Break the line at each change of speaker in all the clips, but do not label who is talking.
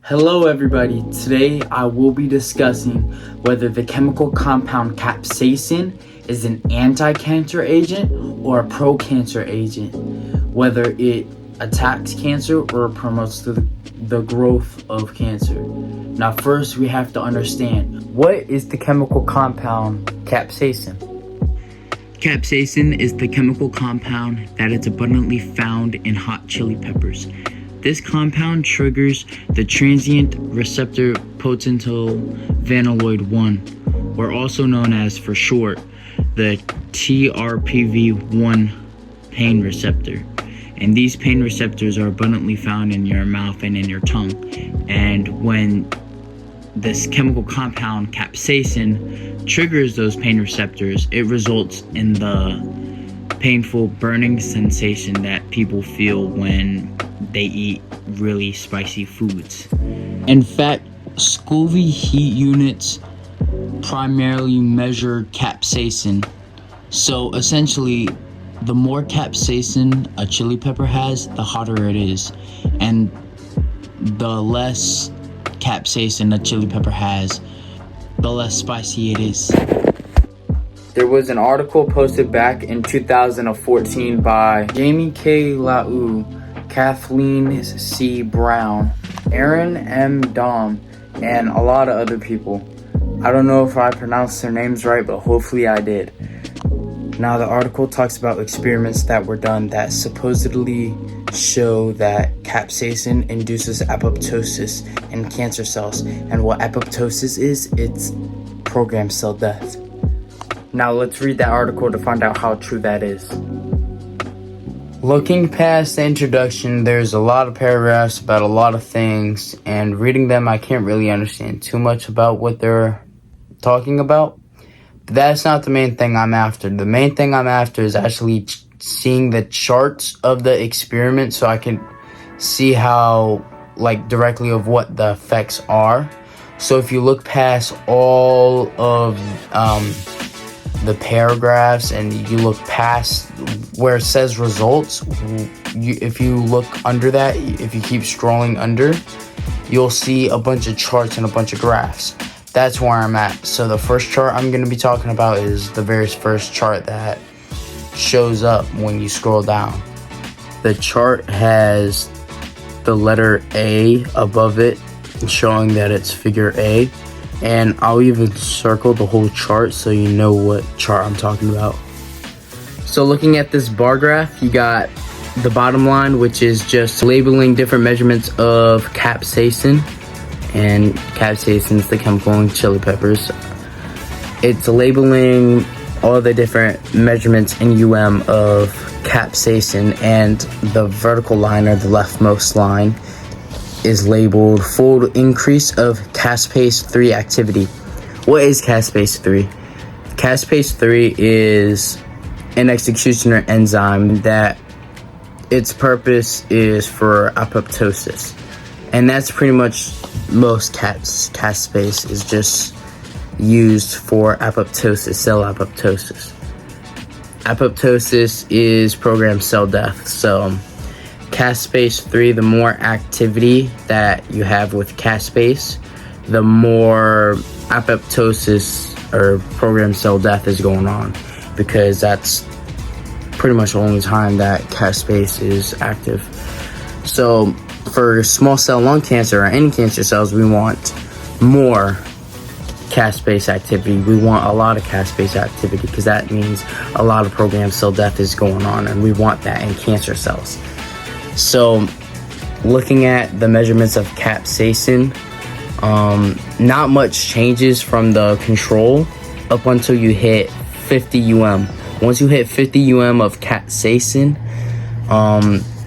Hello everybody, today I will be discussing whether the chemical compound capsaicin is an anti-cancer agent or a pro-cancer agent, whether it attacks cancer or promotes the growth of cancer. Now first we have to understand, what is the chemical compound capsaicin? Capsaicin is the chemical compound that is abundantly found in hot chili peppers. This compound triggers the transient receptor potential-vanilloid 1, or also known as, for short, the TRPV1 pain receptor. And these pain receptors are abundantly found in your mouth and in your tongue. And when this chemical compound capsaicin triggers those pain receptors, it results in the painful burning sensation that people feel when they eat really spicy foods. In fact, Scoville heat units primarily measure capsaicin. So essentially, the more capsaicin a chili pepper has, the hotter it is. And the less capsaicin a chili pepper has, the less spicy it is. There was an article posted back in 2014 by Jamie K. Lau, Kathleen C. Brown, Aaron M. Dom, and a lot of other people. I don't know if I pronounced their names right, but hopefully I did. Now the article talks about experiments that were done that supposedly show that capsaicin induces apoptosis in cancer cells. And what apoptosis is, it's programmed cell death. Now let's read that article to find out how true that is. Looking past the introduction, there's a lot of paragraphs about a lot of things, and reading them I can't really understand too much about what they're talking about. But that's not the main thing I'm after. The main thing I'm after is actually seeing the charts of the experiment so I can see how, directly of what the effects are. So if you look past all of the paragraphs and you look past where it says results, if you look under that, if you keep scrolling under, you'll see a bunch of charts and a bunch of graphs. That's where I'm at. So the first chart I'm going to be talking about is the very first chart that shows up when you scroll down. The chart has the letter A above it, showing that it's figure A. And I'll even circle the whole chart so you know what chart I'm talking about. So looking at this bar graph, you got the bottom line, which is just labeling different measurements of capsaicin. And capsaicin is the chemical in chili peppers. It's labeling all the different measurements in of capsaicin, and the vertical line, or the leftmost line, is labeled fold increase of caspase-3 activity. What is caspase-3? Caspase-3 is an executioner enzyme that its purpose is for apoptosis. And that's pretty much most caspase is just used for apoptosis, cell apoptosis. Apoptosis is programmed cell death. So caspase-3, the more activity that you have with caspase, the more apoptosis or programmed cell death is going on, because that's pretty much the only time that caspase is active. So for small cell lung cancer or any cancer cells, we want more caspase activity. We want a lot of caspase activity because that means a lot of programmed cell death is going on, and we want that in cancer cells. So looking at the measurements of capsaicin, not much changes from the control up until you hit 50 Once you hit 50 of capsaicin,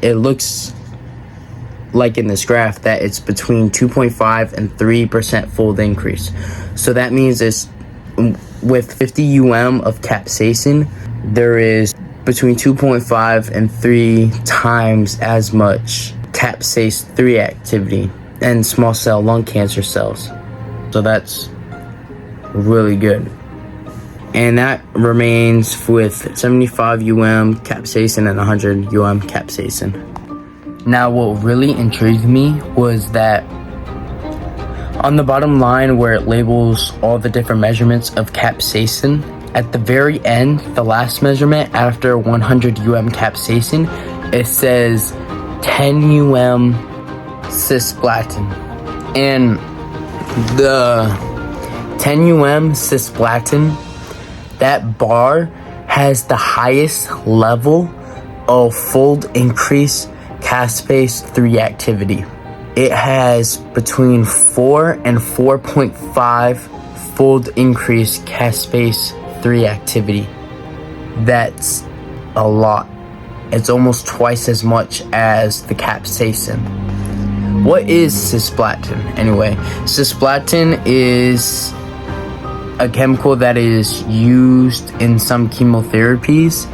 it looks like in this graph that it's between 2.5 and 3% fold increase. So that means it's with 50 of capsaicin, there is between 2.5 and 3 times as much capsase-3 activity in small cell lung cancer cells. So that's really good. And that remains with 75 capsaicin and 100 capsaicin. Now what really intrigued me was that On the bottom line where it labels all the different measurements of capsaicin, at the very end, the last measurement after 100 UM capsaicin, it says 10 UM cisplatin. And the 10 UM cisplatin, that bar has the highest level of fold increase caspase 3 activity. It has between 4 and 4.5 fold increase caspase 3 activity. That's a lot. It's almost twice as much as the capsaicin. What is cisplatin anyway? Cisplatin is a chemical that is used in some chemotherapies,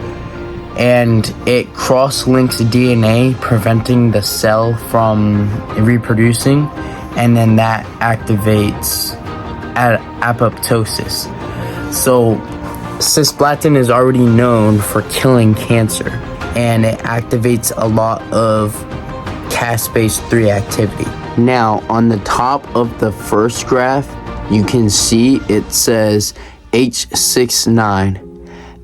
and it cross-links DNA, preventing the cell from reproducing, and then that activates apoptosis. So cisplatin is already known for killing cancer, and it activates a lot of caspase 3 activity. Now, on the top of the first graph, you can see it says H69.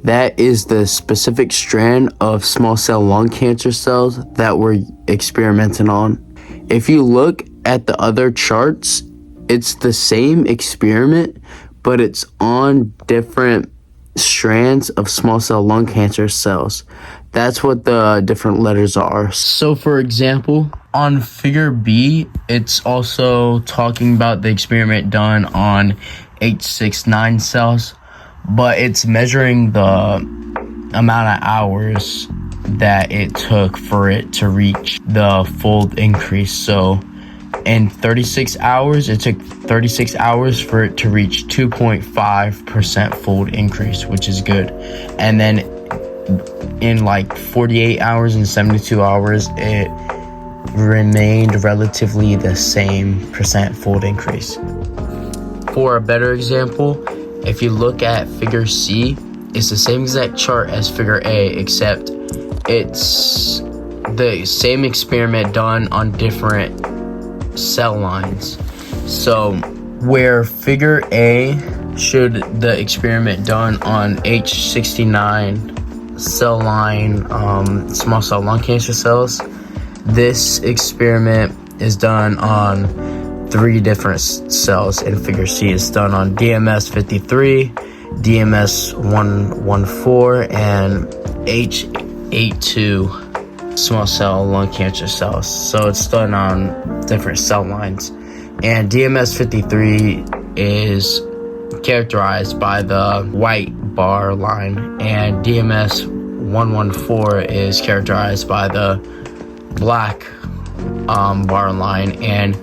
That is the specific strand of small cell lung cancer cells that we're experimenting on. If you look at the other charts, it's the same experiment, but it's on different strands of small cell lung cancer cells. That's what the different letters are. So for example, on figure B, it's also talking about the experiment done on H69 cells, but it's measuring the amount of hours that it took for it to reach the fold increase. So in 36 hours, it took 36 hours for it to reach 2.5% fold increase, which is good. And then in like 48 hours and 72 hours, it remained relatively the same percent fold increase. For a better example, if you look at figure C, it's the same exact chart as figure A, except it's the same experiment done on different cell lines. So where figure A showed the experiment done on H69 cell line, small cell lung cancer cells, this experiment is done on 3 different cells in figure C. It's done on DMS53, DMS114, and H82 small cell lung cancer cells. So it's done on different cell lines. And DMS53 is characterized by the white bar line, and DMS114 is characterized by the black bar line, and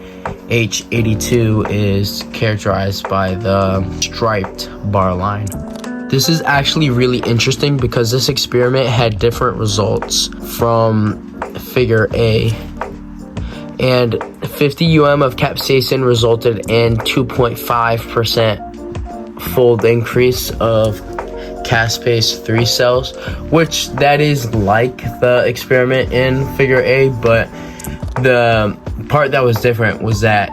H82 is characterized by the striped bar line. This is actually really interesting because this experiment had different results from figure A. And 50 UM of capsaicin resulted in 2.5% fold increase of caspase 3 cells, which that is like the experiment in figure A, but the part that was different was that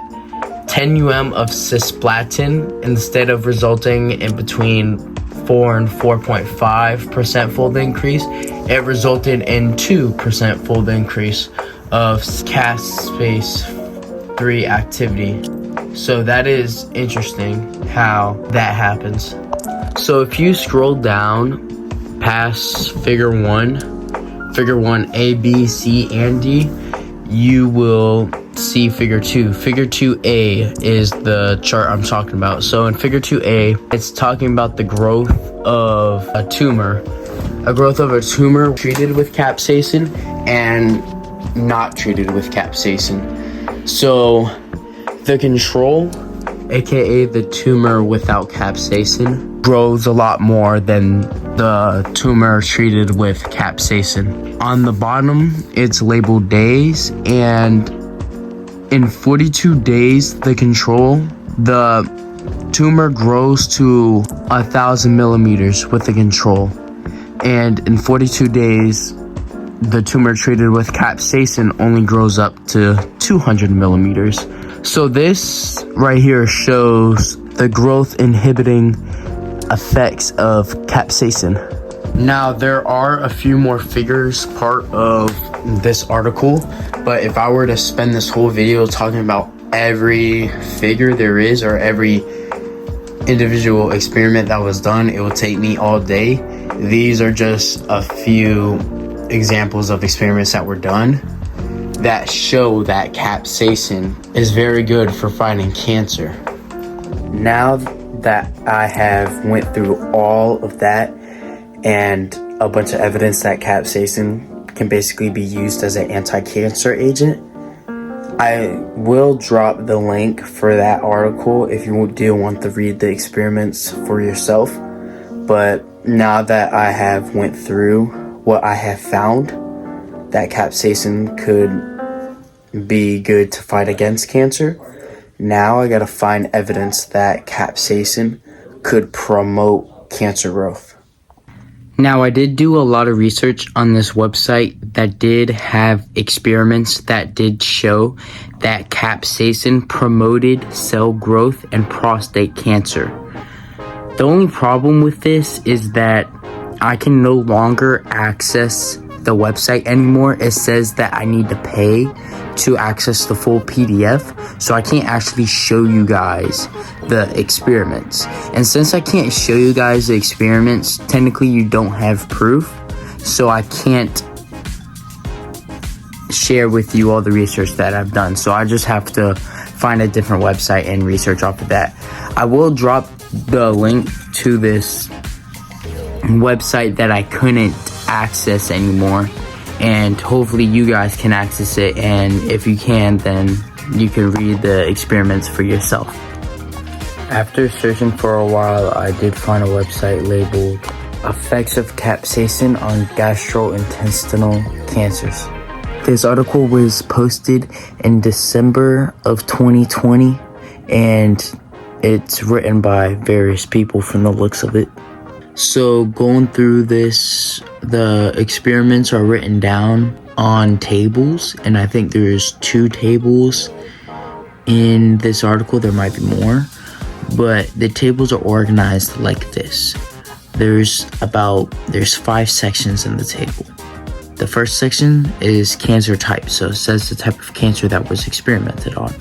10 UM of cisplatin, instead of resulting in between 4 and 4.5% fold increase, it resulted in 2% fold increase of caspase 3 activity. So that is interesting how that happens. So if you scroll down past figure 1 A, B, C, and D, you will see figure 2. Figure 2A is the chart I'm talking about. So in figure 2A, it's talking about the growth of a tumor. A growth of a tumor treated with capsaicin and not treated with capsaicin. So the control, aka the tumor without capsaicin, grows a lot more than the tumor treated with capsaicin. On the bottom, it's labeled days, and in 42 days, the control, the tumor grows to 1,000 millimeters with the control. And in 42 days, the tumor treated with capsaicin only grows up to 200 millimeters. So this right here shows the growth inhibiting effects of capsaicin. Now there are a few more figures part of this article, but if I were to spend this whole video talking about every figure there is or every individual experiment that was done, it will take me all day. These are just a few examples of experiments that were done that show that capsaicin is very good for fighting cancer. Now that I have went through all of that and a bunch of evidence that capsaicin can basically be used as an anti-cancer agent, I will drop the link for that article if you do want to read the experiments for yourself. But now that I have went through what I have found, that capsaicin could be good to fight against cancer, now I gotta find evidence that capsaicin could promote cancer growth. Now, I did do a lot of research on this website that did have experiments that did show that capsaicin promoted cell growth and prostate cancer. The only problem with this is that I can no longer access the website anymore. It says that I need to pay to access the full PDF, so I can't actually show you guys the experiments. And since I can't show you guys the experiments, technically you don't have proof, so I can't share with you all the research that I've done. So I just have to find a different website and research off of that. I will drop the link to this website that I couldn't access anymore, and hopefully you guys can access it, and if you can, then you can read the experiments for yourself. After searching for a while, I did find a website labeled Effects of Capsaicin on Gastrointestinal Cancers. This article was posted in December of 2020, and it's written by various people from the looks of it. So going through this, the experiments are written down on tables, and I think there's 2 tables in this article. There might be more, but the tables are organized like this. There's 5 sections in the table. The first section is cancer type, so it says the type of cancer that was experimented on.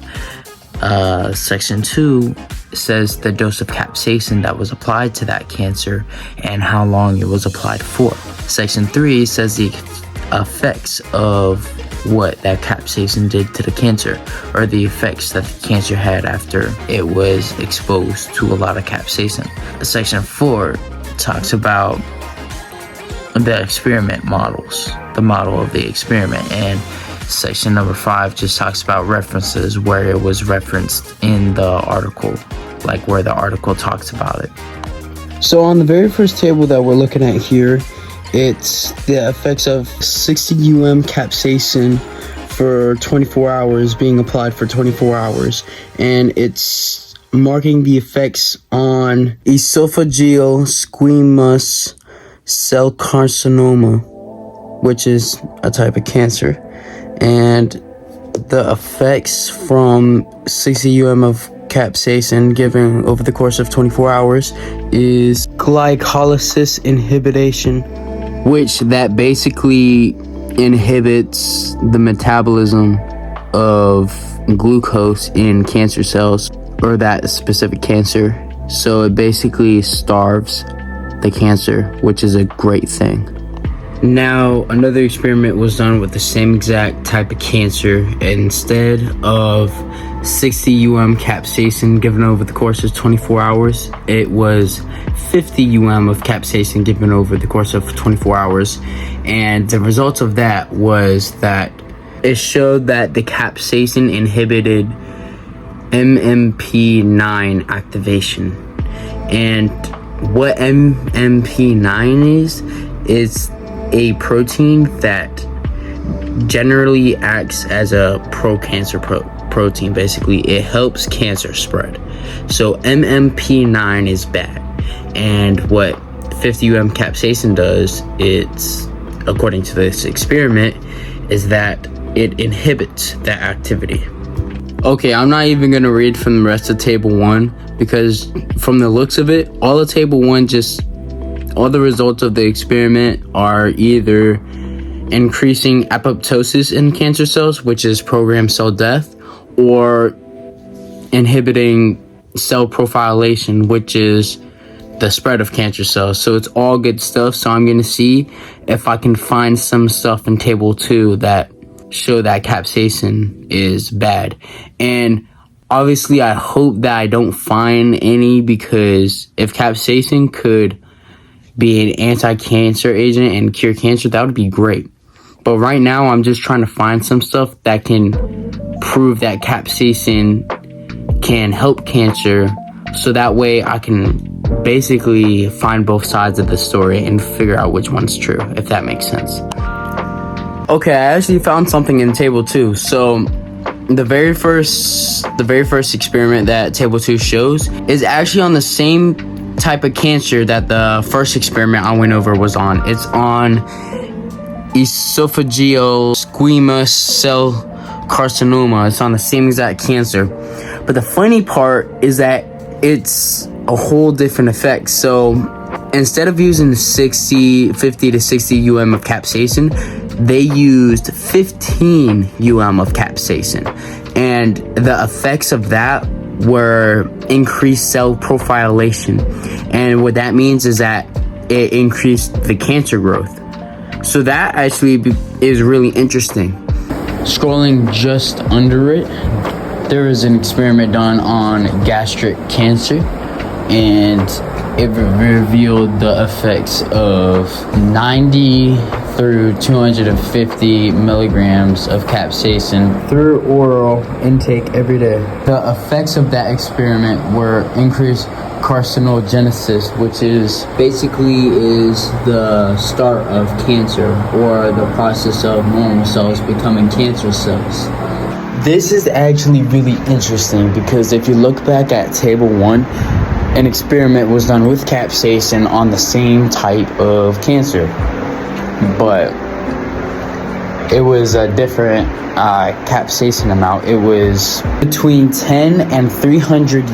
Section 2 says the dose of capsaicin that was applied to that cancer and how long it was applied for. Section 3 says the effects of what that capsaicin did to the cancer, or the effects that the cancer had after it was exposed to a lot of capsaicin. Section 4 talks about the experiment models, the model of the experiment, and section number 5 just talks about references where it was referenced in the article, like where the article talks about it. So on the very first table that we're looking at here, it's the effects of 60 capsaicin for 24 hours being applied for 24 hours, and it's marking the effects on esophageal squamous cell carcinoma, which is a type of cancer. And the effects from 60 of capsaicin given over the course of 24 hours is glycolysis inhibition, which that basically inhibits the metabolism of glucose in cancer cells, or that specific cancer. So it basically starves the cancer, which is a great thing. Now, another experiment was done with the same exact type of cancer. Instead of 60 capsaicin given over the course of 24 hours, it was 50 of capsaicin given over the course of 24 hours. And the results of that was that it showed that the capsaicin inhibited MMP9 activation. And what MMP9 is a protein that generally acts as a pro-cancer protein. Basically, it helps cancer spread. So MMP9 is bad, and what 50 capsaicin does, it's, according to this experiment, is that it inhibits that activity. Okay, I'm not even gonna read from the rest of table 1 because from the looks of it, all of table 1 all the results of the experiment are either increasing apoptosis in cancer cells, which is programmed cell death, or inhibiting cell proliferation, which is the spread of cancer cells. So it's all good stuff. So I'm going to see if I can find some stuff in table 2 that show that capsaicin is bad. And obviously I hope that I don't find any, because if capsaicin could be an anti-cancer agent and cure cancer, that would be great. But right now I'm just trying to find some stuff that can prove that capsaicin can help cancer, so that way I can basically find both sides of the story and figure out which one's true, if that makes sense. Okay, I actually found something in table 2. So the very first experiment that table 2 shows is actually on the same type of cancer that the first experiment I went over was on. It's on esophageal squamous cell carcinoma. It's on the same exact cancer. But the funny part is that it's a whole different effect. So instead of using 50 to 60 of capsaicin, they used 15 of capsaicin. And the effects of that were increased cell proliferation. And what that means is that it increased the cancer growth. So that actually is really interesting. Scrolling just under it, there was an experiment done on gastric cancer, and it revealed the effects of 90 through 250 milligrams of capsaicin through oral intake every day. The effects of that experiment were increased carcinogenesis, which is the start of cancer, or the process of normal cells becoming cancer cells. This is actually really interesting because if you look back at table 1, an experiment was done with capsaicin on the same type of cancer, but it was a different capsaicin amount. It was between 10 and 300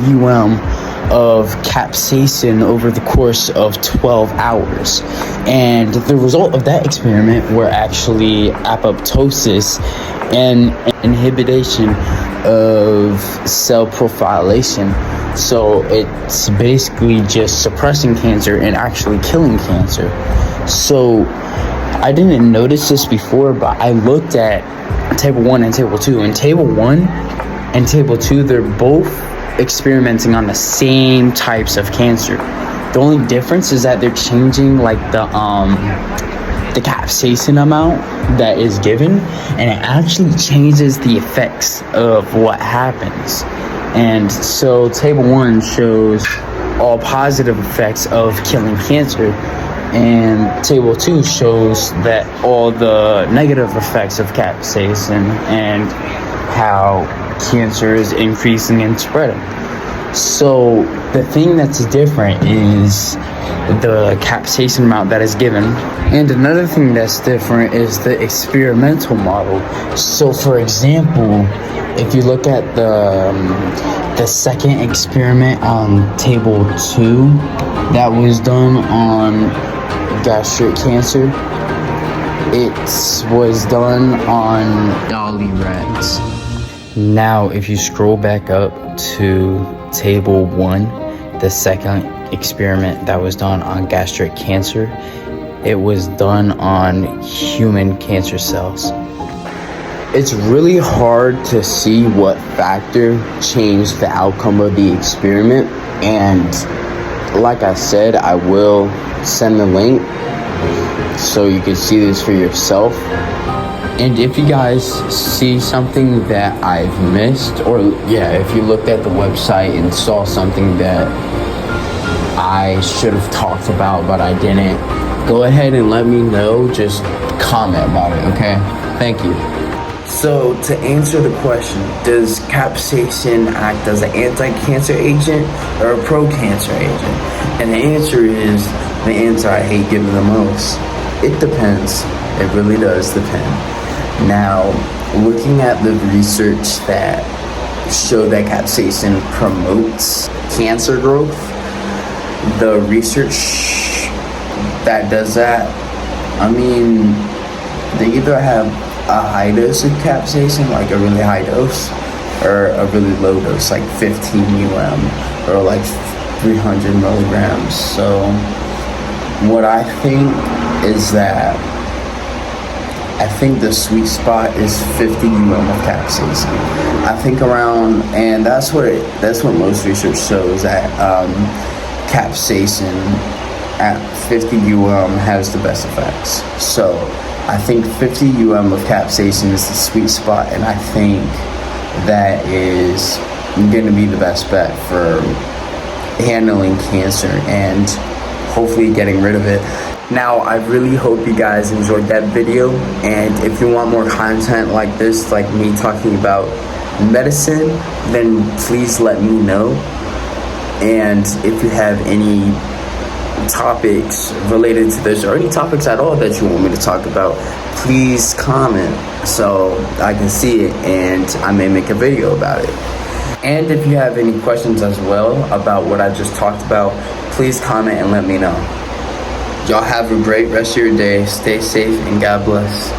of capsaicin over the course of 12 hours. And the result of that experiment were actually apoptosis and inhibition of cell proliferation. So it's basically just suppressing cancer and actually killing cancer. So I didn't notice this before, but I looked at table 1 and table 2. And table 1 and table 2, they're both experimenting on the same types of cancer. The only difference is that they're changing like the capsaicin amount that is given, and it actually changes the effects of what happens. And so table 1 shows all positive effects of killing cancer, and table 2 shows that all the negative effects of capsaicin and how cancer is increasing and spreading. So the thing that's different is the capsaicin amount that is given. And another thing that's different is the experimental model. So for example, if you look at the second experiment on table 2 that was done on gastric cancer, it was done on dolly rats. Now, if you scroll back up to table 1, the second experiment that was done on gastric cancer, it was done on human cancer cells. It's really hard to see what factor changed the outcome of the experiment, and like I said, I will send the link so you can see this for yourself. And if you guys see something that I've missed, or if you looked at the website and saw something that I should have talked about but I didn't, go ahead and let me know. Just comment about it, okay? Thank you. So to answer the question, does capsaicin act as an anti-cancer agent or a pro-cancer agent? And the answer is the answer I hate giving the most. It depends. It really does depend. Now, looking at the research that show that capsaicin promotes cancer growth. The research that does that, I mean, they either have a high dose of capsaicin, like a really high dose, or a really low dose, like 15 or like 300 milligrams. So what I think is that I think the sweet spot is 50 of capsaicin. I think around, and that's what most research shows, that capsaicin at 50 has the best effects. So I think 50 of capsaicin is the sweet spot, and I think that is going to be the best bet for handling cancer and hopefully getting rid of it. Now, I really hope you guys enjoyed that video, and if you want more content like this, like me talking about medicine, then please let me know. And if you have any topics related to this, or any topics at all that you want me to talk about, please comment so I can see it and I may make a video about it. And if you have any questions as well about what I just talked about, please comment and let me know. Y'all have a great rest of your day. Stay safe and God bless.